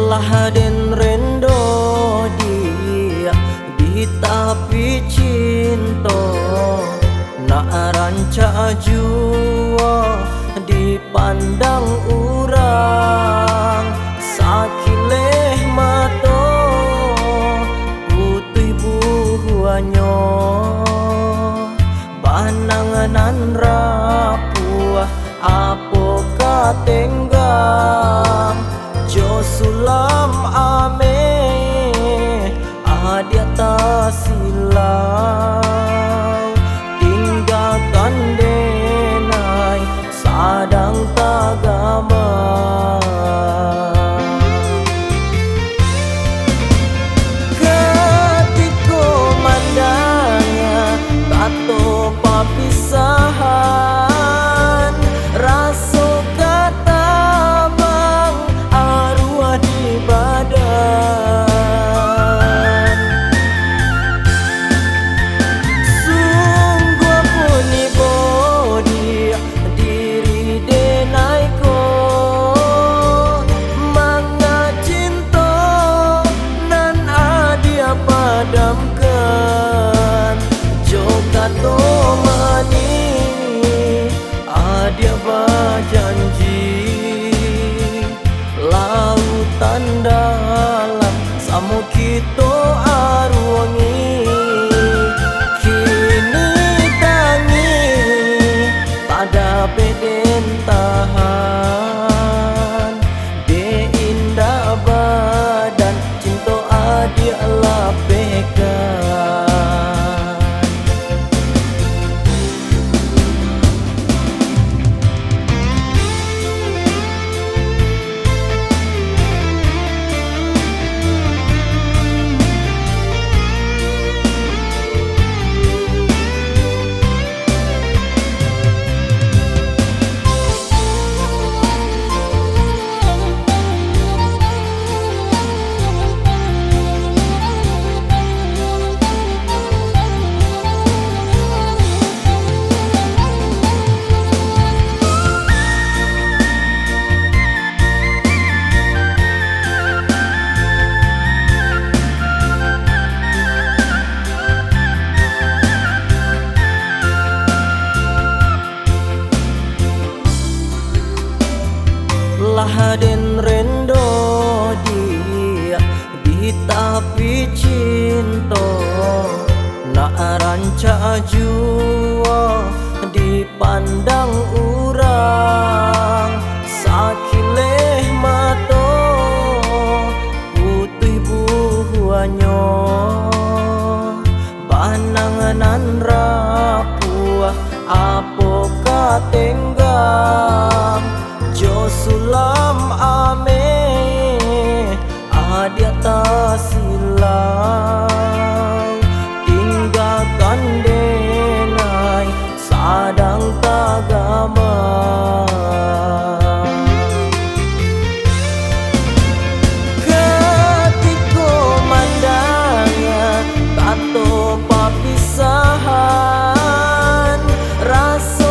Lahaden rendo dia di tapi cinta nak ranca jua dipandang urang sakileh mato putih buahnya bananganan rapuah apo katenggang jo sulam ame adia tasilau tinggalkan denai sadang tagama ketiko mandangnya tato papisahan raso padamkan jokato mani adia bajanji lautan dalam samu kito arwangi kini tangi tada beden tahan de indah badan cinta adia lapekan Lahaden rendo dia di tapi cinta nak ranca jua dipandang urang sakileh mato putih buahnya bananganan rapuah apo katenggang jo sulam ame adia tasilau tinggalkan denai sadang tagama ketiko mandangnya tato papisahan raso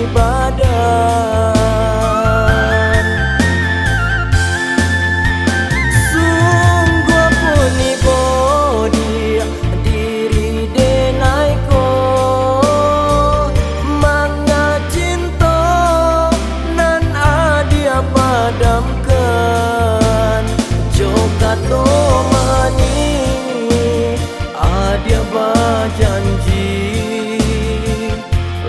badan sungguh puni bodi diri denai ko manga cinta nan adia padamkan jokato mani adia bajanji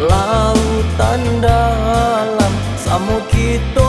lautan dalam samu kito